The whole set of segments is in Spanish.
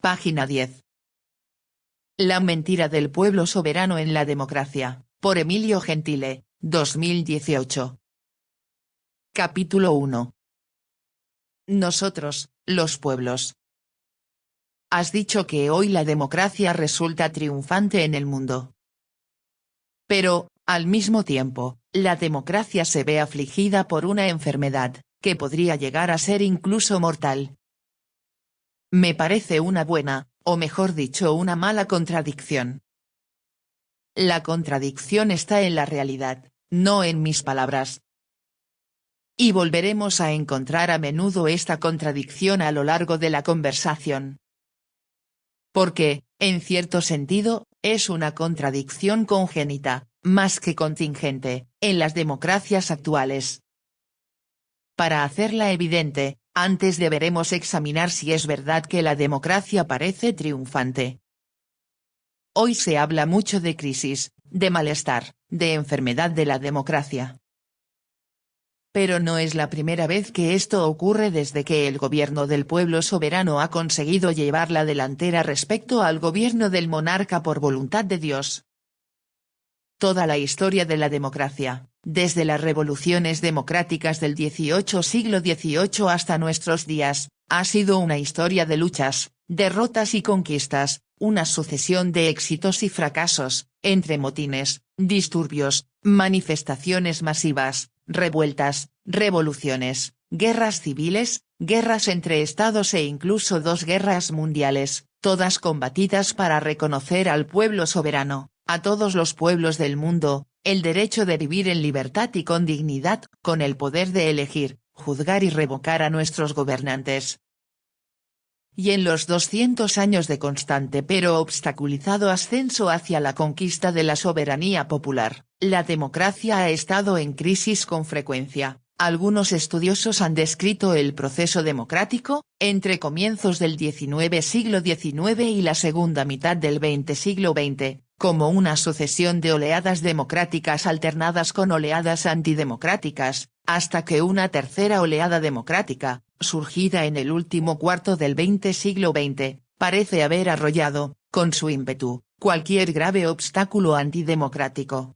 Página 10. La mentira del pueblo soberano en la democracia, por Emilio Gentile, 2018. Capítulo 1. Nosotros, los pueblos. Has dicho que hoy la democracia resulta triunfante en el mundo. Pero, al mismo tiempo, la democracia se ve afligida por una enfermedad, que podría llegar a ser incluso mortal. Me parece una buena, o mejor dicho una mala contradicción. La contradicción está en la realidad, no en mis palabras. Y volveremos a encontrar a menudo esta contradicción a lo largo de la conversación. Porque, en cierto sentido, es una contradicción congénita, más que contingente, en las democracias actuales. Para hacerla evidente, antes deberemos examinar si es verdad que la democracia parece triunfante. Hoy se habla mucho de crisis, de malestar, de enfermedad de la democracia. Pero no es la primera vez que esto ocurre desde que el gobierno del pueblo soberano ha conseguido llevar la delantera respecto al gobierno del monarca por voluntad de Dios. Toda la historia de la democracia, desde las revoluciones democráticas del siglo XVIII hasta nuestros días, ha sido una historia de luchas, derrotas y conquistas, una sucesión de éxitos y fracasos, entre motines, disturbios, manifestaciones masivas, revueltas, revoluciones, guerras civiles, guerras entre estados e incluso dos guerras mundiales, todas combatidas para reconocer al pueblo soberano, a todos los pueblos del mundo, el derecho de vivir en libertad y con dignidad, con el poder de elegir, juzgar y revocar a nuestros gobernantes. Y en los 200 años de constante pero obstaculizado ascenso hacia la conquista de la soberanía popular, la democracia ha estado en crisis con frecuencia. Algunos estudiosos han descrito el proceso democrático, entre comienzos del siglo XIX y la segunda mitad del siglo XX, como una sucesión de oleadas democráticas alternadas con oleadas antidemocráticas, hasta que una tercera oleada democrática, surgida en el último cuarto del siglo XX, parece haber arrollado, con su ímpetu, cualquier grave obstáculo antidemocrático.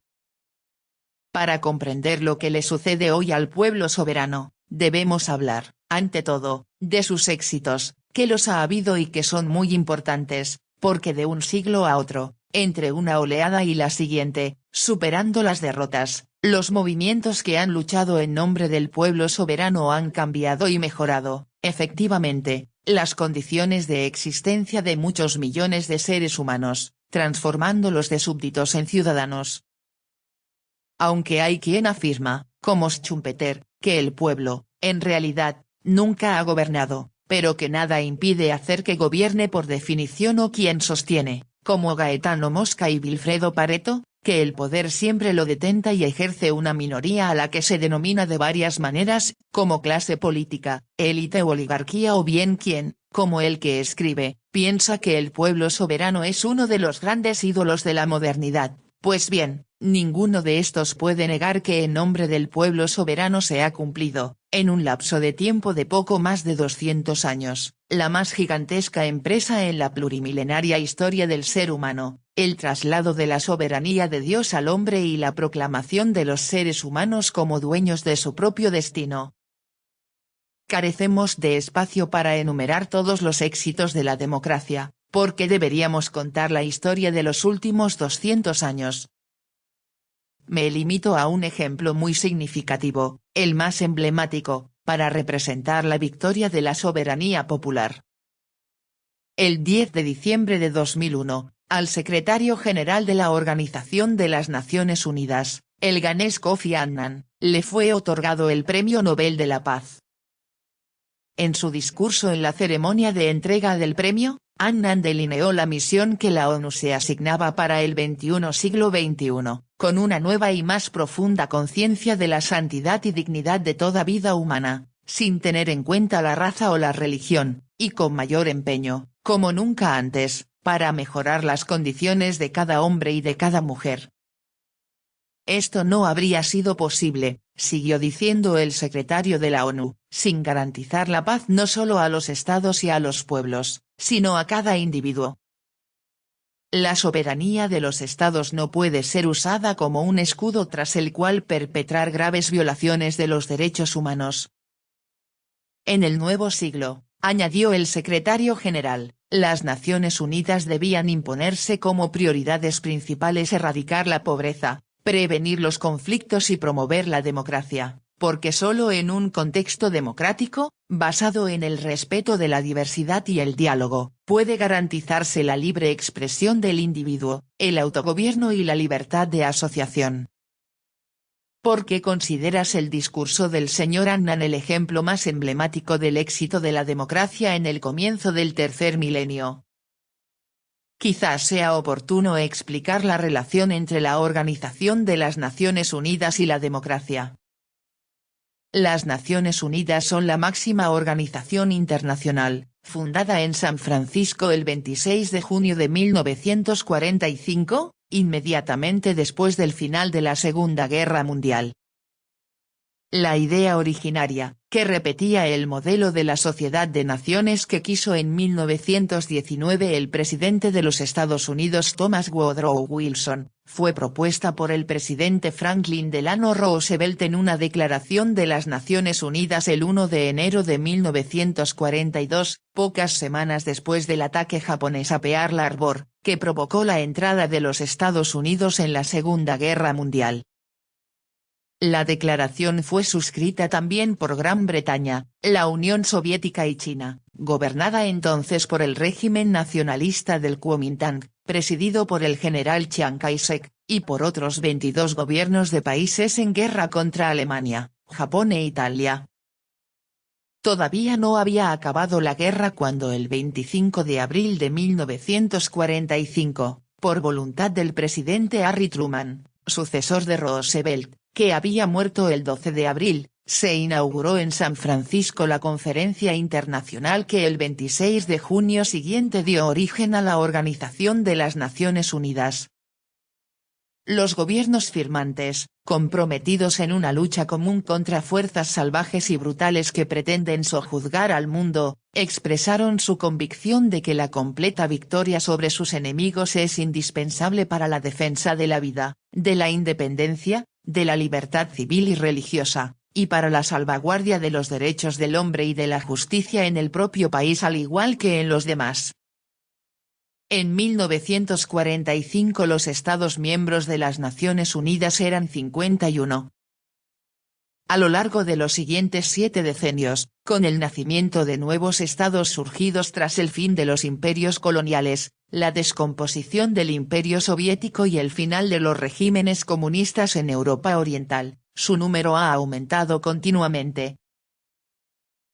Para comprender lo que le sucede hoy al pueblo soberano, debemos hablar, ante todo, de sus éxitos, que los ha habido y que son muy importantes, porque de un siglo a otro, entre una oleada y la siguiente, superando las derrotas, los movimientos que han luchado en nombre del pueblo soberano han cambiado y mejorado, efectivamente, las condiciones de existencia de muchos millones de seres humanos, transformándolos de súbditos en ciudadanos. Aunque hay quien afirma, como Schumpeter, que el pueblo, en realidad, nunca ha gobernado, pero que nada impide hacer que gobierne por definición, o quien sostiene, como Gaetano Mosca y Vilfredo Pareto, que el poder siempre lo detenta y ejerce una minoría a la que se denomina de varias maneras, como clase política, élite o oligarquía, o bien quien, como el que escribe, piensa que el pueblo soberano es uno de los grandes ídolos de la modernidad. Pues bien, ninguno de estos puede negar que en nombre del pueblo soberano se ha cumplido, en un lapso de tiempo de poco más de 200 años, la más gigantesca empresa en la plurimilenaria historia del ser humano, el traslado de la soberanía de Dios al hombre y la proclamación de los seres humanos como dueños de su propio destino. Carecemos de espacio para enumerar todos los éxitos de la democracia, porque deberíamos contar la historia de los últimos 200 años. Me limito a un ejemplo muy significativo, el más emblemático, para representar la victoria de la soberanía popular. El 10 de diciembre de 2001, al secretario general de la Organización de las Naciones Unidas, el ganés Kofi Annan, le fue otorgado el Premio Nobel de la Paz. En su discurso en la ceremonia de entrega del premio, Annan delineó la misión que la ONU se asignaba para el siglo XXI, con una nueva y más profunda conciencia de la santidad y dignidad de toda vida humana, sin tener en cuenta la raza o la religión, y con mayor empeño, como nunca antes, para mejorar las condiciones de cada hombre y de cada mujer. Esto no habría sido posible, siguió diciendo el secretario de la ONU, sin garantizar la paz no solo a los estados y a los pueblos, sino a cada individuo. La soberanía de los estados no puede ser usada como un escudo tras el cual perpetrar graves violaciones de los derechos humanos. En el nuevo siglo, añadió el secretario general, las Naciones Unidas debían imponerse como prioridades principales erradicar la pobreza, prevenir los conflictos y promover la democracia, porque solo en un contexto democrático, basado en el respeto de la diversidad y el diálogo, puede garantizarse la libre expresión del individuo, el autogobierno y la libertad de asociación. ¿Por qué consideras el discurso del señor Annan el ejemplo más emblemático del éxito de la democracia en el comienzo del tercer milenio? Quizás sea oportuno explicar la relación entre la Organización de las Naciones Unidas y la democracia. Las Naciones Unidas son la máxima organización internacional, fundada en San Francisco el 26 de junio de 1945, inmediatamente después del final de la Segunda Guerra Mundial. La idea originaria, que repetía el modelo de la Sociedad de Naciones que quiso en 1919 el presidente de los Estados Unidos Thomas Woodrow Wilson, fue propuesta por el presidente Franklin Delano Roosevelt en una declaración de las Naciones Unidas el 1 de enero de 1942, pocas semanas después del ataque japonés a Pearl Harbor, que provocó la entrada de los Estados Unidos en la Segunda Guerra Mundial. La declaración fue suscrita también por Gran Bretaña, la Unión Soviética y China, gobernada entonces por el régimen nacionalista del Kuomintang, presidido por el general Chiang Kai-shek, y por otros 22 gobiernos de países en guerra contra Alemania, Japón e Italia. Todavía no había acabado la guerra cuando el 25 de abril de 1945, por voluntad del presidente Harry Truman, sucesor de Roosevelt, que había muerto el 12 de abril, se inauguró en San Francisco la conferencia internacional que el 26 de junio siguiente dio origen a la Organización de las Naciones Unidas. Los gobiernos firmantes, comprometidos en una lucha común contra fuerzas salvajes y brutales que pretenden sojuzgar al mundo, expresaron su convicción de que la completa victoria sobre sus enemigos es indispensable para la defensa de la vida, de la independencia, de la libertad civil y religiosa, y para la salvaguardia de los derechos del hombre y de la justicia en el propio país al igual que en los demás. En 1945 los Estados miembros de las Naciones Unidas eran 51. A lo largo de los siguientes 7 decenios, con el nacimiento de nuevos estados surgidos tras el fin de los imperios coloniales, la descomposición del Imperio Soviético y el final de los regímenes comunistas en Europa Oriental, su número ha aumentado continuamente.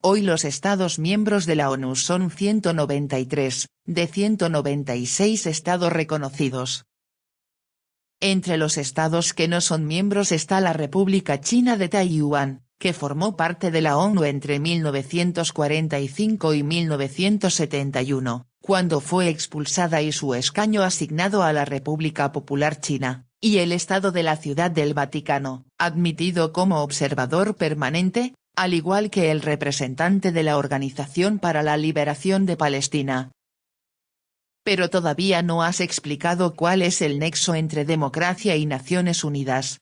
Hoy los Estados miembros de la ONU son 193, de 196 estados reconocidos. Entre los estados que no son miembros está la República China de Taiwán, que formó parte de la ONU entre 1945 y 1971, cuando fue expulsada y su escaño asignado a la República Popular China, y el Estado de la Ciudad del Vaticano, admitido como observador permanente, al igual que el representante de la Organización para la Liberación de Palestina. Pero todavía no has explicado cuál es el nexo entre democracia y Naciones Unidas.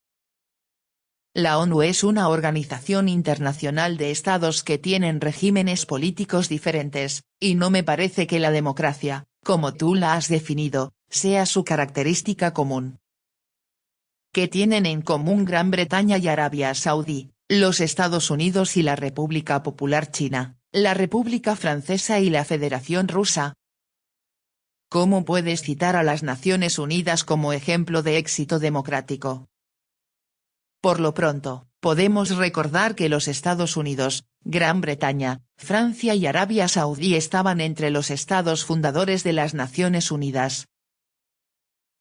La ONU es una organización internacional de estados que tienen regímenes políticos diferentes, y no me parece que la democracia, como tú la has definido, sea su característica común. ¿Qué tienen en común Gran Bretaña y Arabia Saudí, los Estados Unidos y la República Popular China, la República Francesa y la Federación Rusa? ¿Cómo puedes citar a las Naciones Unidas como ejemplo de éxito democrático? Por lo pronto, podemos recordar que los Estados Unidos, Gran Bretaña, Francia y Arabia Saudí estaban entre los estados fundadores de las Naciones Unidas.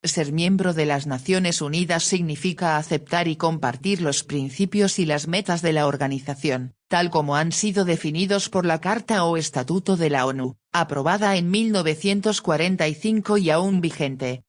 Ser miembro de las Naciones Unidas significa aceptar y compartir los principios y las metas de la organización, tal como han sido definidos por la Carta o Estatuto de la ONU, aprobada en 1945 y aún vigente.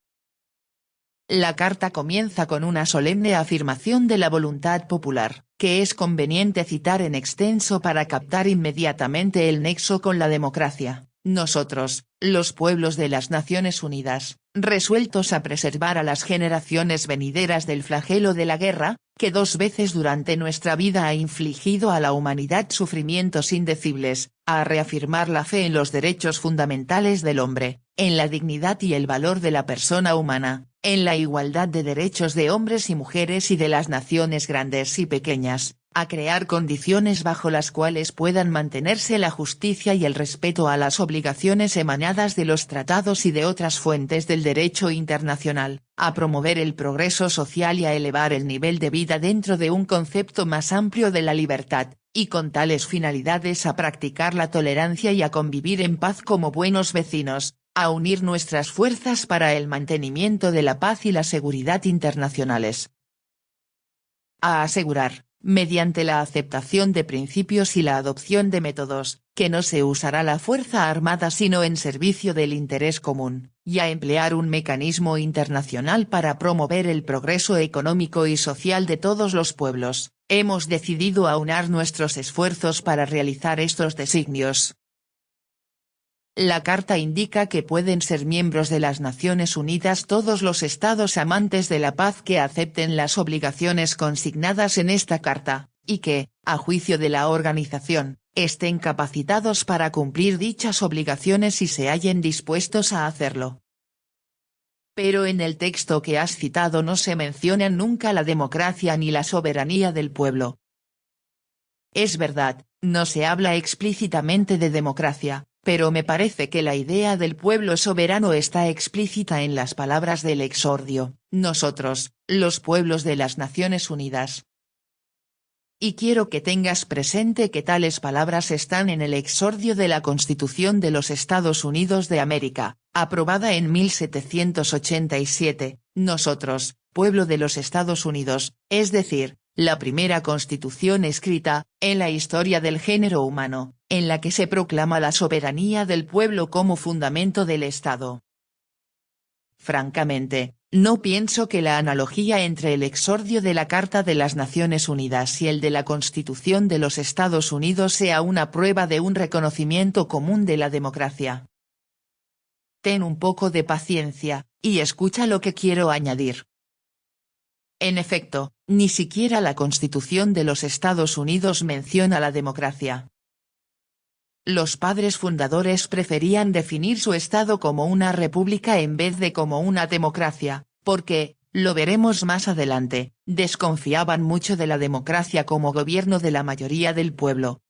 La carta comienza con una solemne afirmación de la voluntad popular, que es conveniente citar en extenso para captar inmediatamente el nexo con la democracia. Nosotros, los pueblos de las Naciones Unidas, resueltos a preservar a las generaciones venideras del flagelo de la guerra, que 2 veces durante nuestra vida ha infligido a la humanidad sufrimientos indecibles, a reafirmar la fe en los derechos fundamentales del hombre, en la dignidad y el valor de la persona humana, en la igualdad de derechos de hombres y mujeres y de las naciones grandes y pequeñas, a crear condiciones bajo las cuales puedan mantenerse la justicia y el respeto a las obligaciones emanadas de los tratados y de otras fuentes del derecho internacional, a promover el progreso social y a elevar el nivel de vida dentro de un concepto más amplio de la libertad, y con tales finalidades a practicar la tolerancia y a convivir en paz como buenos vecinos, a unir nuestras fuerzas para el mantenimiento de la paz y la seguridad internacionales. A asegurar, mediante la aceptación de principios y la adopción de métodos, que no se usará la fuerza armada sino en servicio del interés común, y a emplear un mecanismo internacional para promover el progreso económico y social de todos los pueblos, hemos decidido aunar nuestros esfuerzos para realizar estos designios. La Carta indica que pueden ser miembros de las Naciones Unidas todos los estados amantes de la paz que acepten las obligaciones consignadas en esta Carta, y que, a juicio de la organización, estén capacitados para cumplir dichas obligaciones y se hallen dispuestos a hacerlo. Pero en el texto que has citado no se mencionan nunca la democracia ni la soberanía del pueblo. Es verdad, no se habla explícitamente de democracia, pero me parece que la idea del pueblo soberano está explícita en las palabras del exordio, nosotros, los pueblos de las Naciones Unidas. Y quiero que tengas presente que tales palabras están en el exordio de la Constitución de los Estados Unidos de América, aprobada en 1787, nosotros, pueblo de los Estados Unidos, es decir, la primera constitución escrita, en la historia del género humano, en la que se proclama la soberanía del pueblo como fundamento del Estado. Francamente, no pienso que la analogía entre el exordio de la Carta de las Naciones Unidas y el de la Constitución de los Estados Unidos sea una prueba de un reconocimiento común de la democracia. Ten un poco de paciencia, y escucha lo que quiero añadir. En efecto, ni siquiera la Constitución de los Estados Unidos menciona la democracia. Los padres fundadores preferían definir su Estado como una república en vez de como una democracia, porque, lo veremos más adelante, desconfiaban mucho de la democracia como gobierno de la mayoría del pueblo.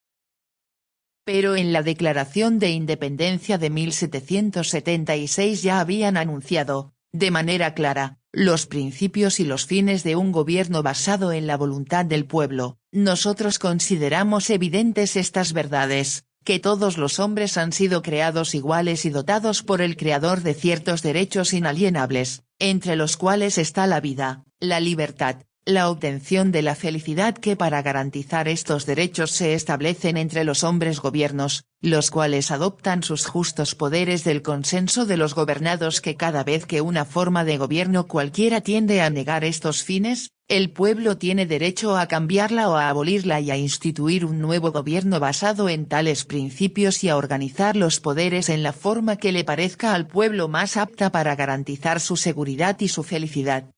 Pero en la Declaración de Independencia de 1776 ya habían anunciado, de manera clara, los principios y los fines de un gobierno basado en la voluntad del pueblo. Nosotros consideramos evidentes estas verdades, que todos los hombres han sido creados iguales y dotados por el Creador de ciertos derechos inalienables, entre los cuales está la vida, la libertad, la obtención de la felicidad, que para garantizar estos derechos se establecen entre los hombres gobiernos, los cuales adoptan sus justos poderes del consenso de los gobernados, que cada vez que una forma de gobierno cualquiera tiende a negar estos fines, el pueblo tiene derecho a cambiarla o a abolirla y a instituir un nuevo gobierno basado en tales principios y a organizar los poderes en la forma que le parezca al pueblo más apta para garantizar su seguridad y su felicidad.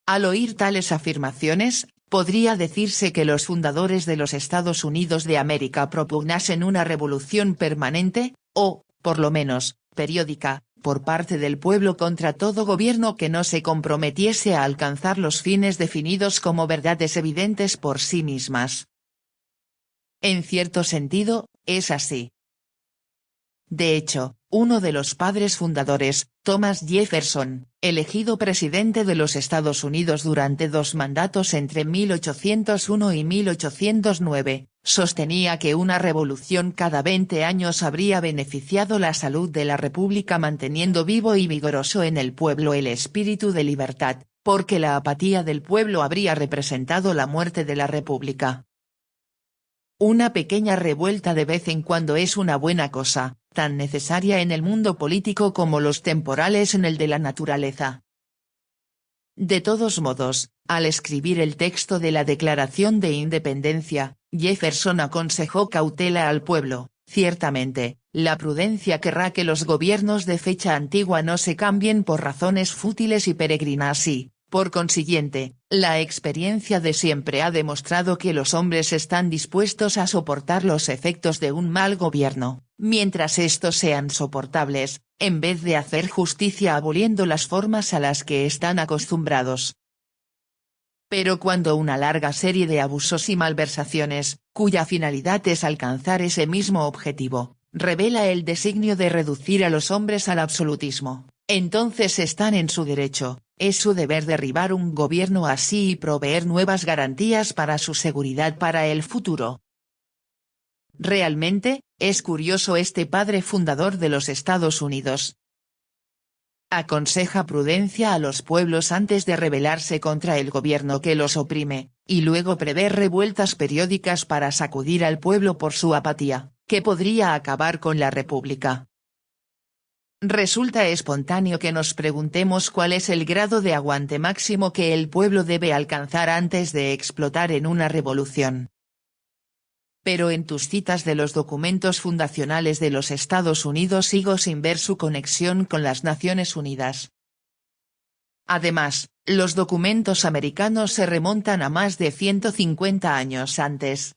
Al oír tales afirmaciones, podría decirse que los fundadores de los Estados Unidos de América propugnasen una revolución permanente, o, por lo menos, periódica, por parte del pueblo contra todo gobierno que no se comprometiese a alcanzar los fines definidos como verdades evidentes por sí mismas. En cierto sentido, es así. De hecho, uno de los padres fundadores, Thomas Jefferson, elegido presidente de los Estados Unidos durante 2 mandatos entre 1801 y 1809, sostenía que una revolución cada 20 años habría beneficiado la salud de la República, manteniendo vivo y vigoroso en el pueblo el espíritu de libertad, porque la apatía del pueblo habría representado la muerte de la República. Una pequeña revuelta de vez en cuando es una buena cosa, tan necesaria en el mundo político como los temporales en el de la naturaleza. De todos modos, al escribir el texto de la Declaración de Independencia, Jefferson aconsejó cautela al pueblo. Ciertamente, la prudencia querrá que los gobiernos de fecha antigua no se cambien por razones fútiles y peregrinas y, por consiguiente, la experiencia de siempre ha demostrado que los hombres están dispuestos a soportar los efectos de un mal gobierno, mientras estos sean soportables, en vez de hacer justicia aboliendo las formas a las que están acostumbrados. Pero cuando una larga serie de abusos y malversaciones, cuya finalidad es alcanzar ese mismo objetivo, revela el designio de reducir a los hombres al absolutismo, entonces están en su derecho, es su deber derribar un gobierno así y proveer nuevas garantías para su seguridad para el futuro. Realmente, es curioso este padre fundador de los Estados Unidos. Aconseja prudencia a los pueblos antes de rebelarse contra el gobierno que los oprime, y luego prever revueltas periódicas para sacudir al pueblo por su apatía, que podría acabar con la república. Resulta espontáneo que nos preguntemos cuál es el grado de aguante máximo que el pueblo debe alcanzar antes de explotar en una revolución. Pero en tus citas de los documentos fundacionales de los Estados Unidos sigo sin ver su conexión con las Naciones Unidas. Además, los documentos americanos se remontan a más de 150 años antes.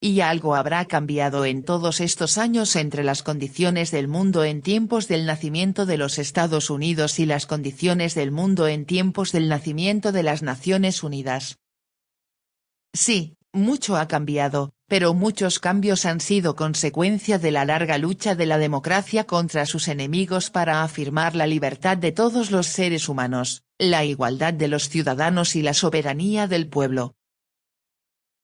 Y algo habrá cambiado en todos estos años entre las condiciones del mundo en tiempos del nacimiento de los Estados Unidos y las condiciones del mundo en tiempos del nacimiento de las Naciones Unidas. Sí, mucho ha cambiado, pero muchos cambios han sido consecuencia de la larga lucha de la democracia contra sus enemigos para afirmar la libertad de todos los seres humanos, la igualdad de los ciudadanos y la soberanía del pueblo.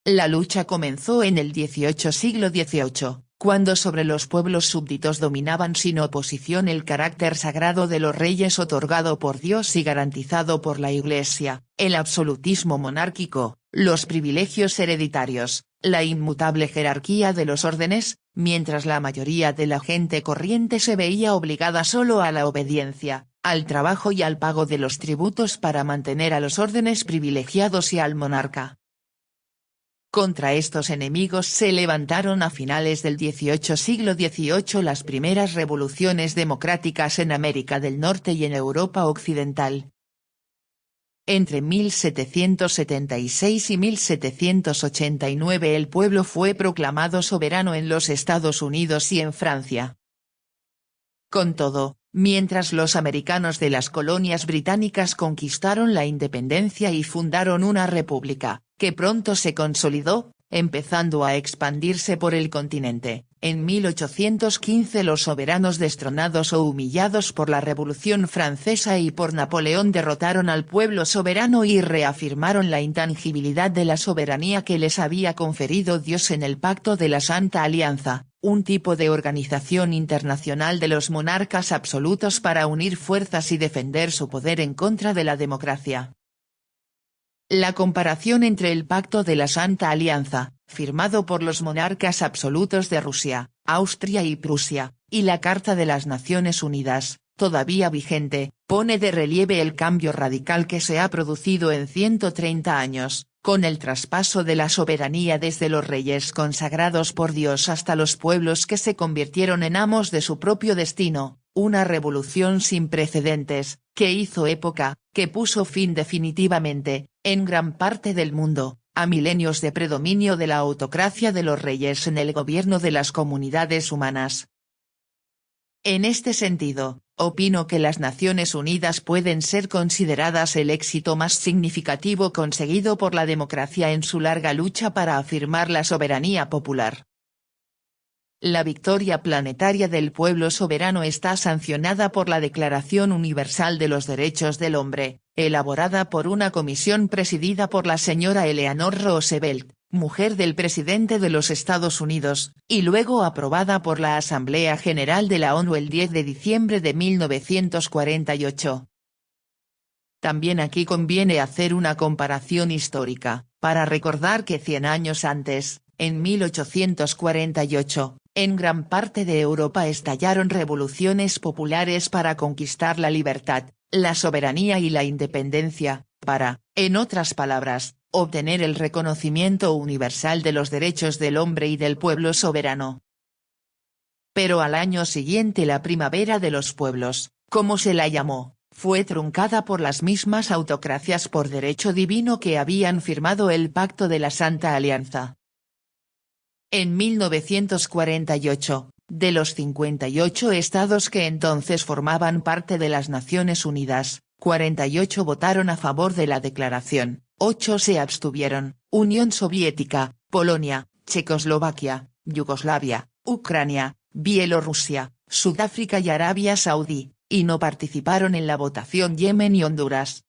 La lucha comenzó en el siglo XVIII, cuando sobre los pueblos súbditos dominaban sin oposición el carácter sagrado de los reyes otorgado por Dios y garantizado por la Iglesia, el absolutismo monárquico, los privilegios hereditarios, la inmutable jerarquía de los órdenes, mientras la mayoría de la gente corriente se veía obligada solo a la obediencia, al trabajo y al pago de los tributos para mantener a los órdenes privilegiados y al monarca. Contra estos enemigos se levantaron a finales del siglo XVIII las primeras revoluciones democráticas en América del Norte y en Europa Occidental. Entre 1776 y 1789 el pueblo fue proclamado soberano en los Estados Unidos y en Francia. Con todo, mientras los americanos de las colonias británicas conquistaron la independencia y fundaron una república, que pronto se consolidó, empezando a expandirse por el continente, en 1815 los soberanos destronados o humillados por la Revolución Francesa y por Napoleón derrotaron al pueblo soberano y reafirmaron la intangibilidad de la soberanía que les había conferido Dios en el Pacto de la Santa Alianza, un tipo de organización internacional de los monarcas absolutos para unir fuerzas y defender su poder en contra de la democracia. La comparación entre el Pacto de la Santa Alianza, firmado por los monarcas absolutos de Rusia, Austria y Prusia, y la Carta de las Naciones Unidas, todavía vigente, pone de relieve el cambio radical que se ha producido en 130 años, con el traspaso de la soberanía desde los reyes consagrados por Dios hasta los pueblos que se convirtieron en amos de su propio destino, una revolución sin precedentes, que hizo época, que puso fin definitivamente, en gran parte del mundo, a milenios de predominio de la autocracia de los reyes en el gobierno de las comunidades humanas. En este sentido, opino que las Naciones Unidas pueden ser consideradas el éxito más significativo conseguido por la democracia en su larga lucha para afirmar la soberanía popular. La victoria planetaria del pueblo soberano está sancionada por la Declaración Universal de los Derechos del Hombre, elaborada por una comisión presidida por la señora Eleanor Roosevelt, mujer del presidente de los Estados Unidos, y luego aprobada por la Asamblea General de la ONU el 10 de diciembre de 1948. También aquí conviene hacer una comparación histórica, para recordar que 100 años antes, en 1848, en gran parte de Europa estallaron revoluciones populares para conquistar la libertad, la soberanía y la independencia, para, en otras palabras, obtener el reconocimiento universal de los derechos del hombre y del pueblo soberano. Pero al año siguiente la primavera de los pueblos, como se la llamó, fue truncada por las mismas autocracias por derecho divino que habían firmado el Pacto de la Santa Alianza. En 1948, de los 58 estados que entonces formaban parte de las Naciones Unidas, 48 votaron a favor de la declaración, 8 se abstuvieron: Unión Soviética, Polonia, Checoslovaquia, Yugoslavia, Ucrania, Bielorrusia, Sudáfrica y Arabia Saudí, y no participaron en la votación Yemen y Honduras.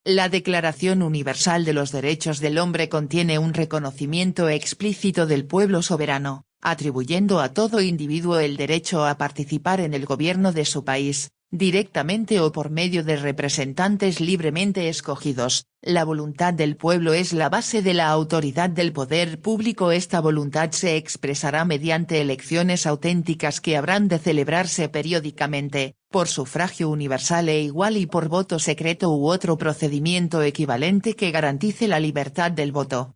La Declaración Universal de los Derechos del Hombre contiene un reconocimiento explícito del pueblo soberano, atribuyendo a todo individuo el derecho a participar en el gobierno de su país, directamente o por medio de representantes libremente escogidos. La voluntad del pueblo es la base de la autoridad del poder público. Esta voluntad se expresará mediante elecciones auténticas que habrán de celebrarse periódicamente, por sufragio universal e igual y por voto secreto u otro procedimiento equivalente que garantice la libertad del voto.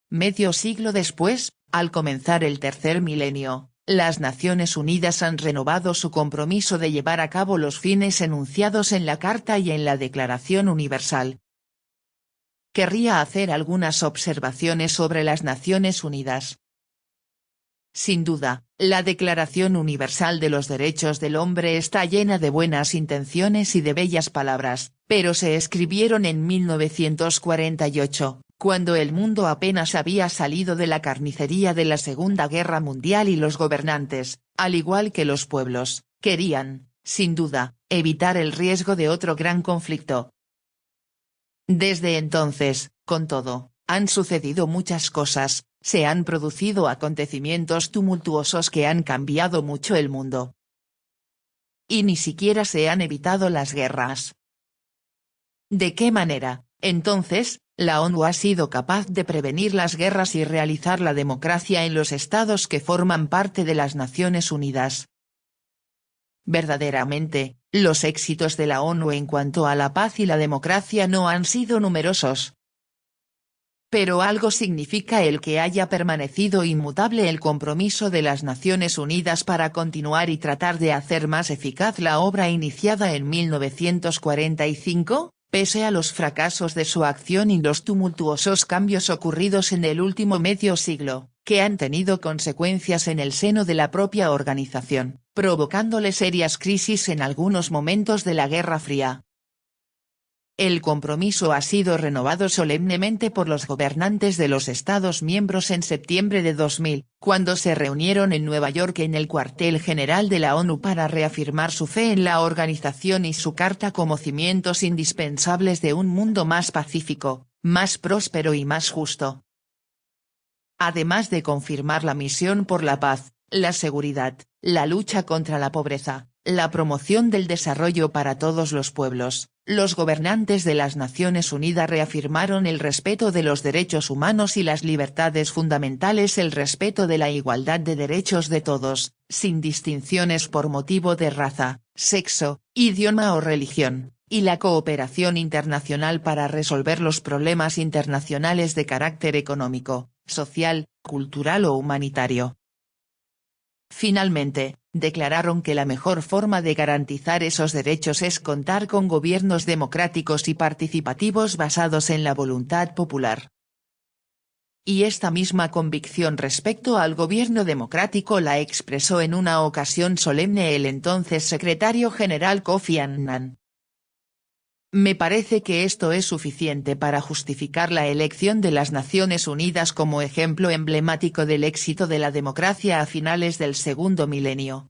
Medio siglo después, al comenzar el tercer milenio, las Naciones Unidas han renovado su compromiso de llevar a cabo los fines enunciados en la Carta y en la Declaración Universal. Querría hacer algunas observaciones sobre las Naciones Unidas. Sin duda, la Declaración Universal de los Derechos del Hombre está llena de buenas intenciones y de bellas palabras, pero se escribieron en 1948. Cuando el mundo apenas había salido de la carnicería de la Segunda Guerra Mundial y los gobernantes, al igual que los pueblos, querían, sin duda, evitar el riesgo de otro gran conflicto. Desde entonces, con todo, han sucedido muchas cosas, se han producido acontecimientos tumultuosos que han cambiado mucho el mundo. Y ni siquiera se han evitado las guerras. ¿De qué manera, entonces, la ONU ha sido capaz de prevenir las guerras y realizar la democracia en los estados que forman parte de las Naciones Unidas? Verdaderamente, los éxitos de la ONU en cuanto a la paz y la democracia no han sido numerosos. Pero algo significa el que haya permanecido inmutable el compromiso de las Naciones Unidas para continuar y tratar de hacer más eficaz la obra iniciada en 1945. Pese a los fracasos de su acción y los tumultuosos cambios ocurridos en el último medio siglo, que han tenido consecuencias en el seno de la propia organización, provocándole serias crisis en algunos momentos de la Guerra Fría. El compromiso ha sido renovado solemnemente por los gobernantes de los Estados miembros en septiembre de 2000, cuando se reunieron en Nueva York en el cuartel general de la ONU para reafirmar su fe en la organización y su carta como cimientos indispensables de un mundo más pacífico, más próspero y más justo. Además de confirmar la misión por la paz, la seguridad, la lucha contra la pobreza, la promoción del desarrollo para todos los pueblos, los gobernantes de las Naciones Unidas reafirmaron el respeto de los derechos humanos y las libertades fundamentales, el respeto de la igualdad de derechos de todos, sin distinciones por motivo de raza, sexo, idioma o religión, y la cooperación internacional para resolver los problemas internacionales de carácter económico, social, cultural o humanitario. Finalmente, declararon que la mejor forma de garantizar esos derechos es contar con gobiernos democráticos y participativos basados en la voluntad popular. Y esta misma convicción respecto al gobierno democrático la expresó en una ocasión solemne el entonces secretario general Kofi Annan. Me parece que esto es suficiente para justificar la elección de las Naciones Unidas como ejemplo emblemático del éxito de la democracia a finales del segundo milenio.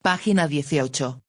Página 18.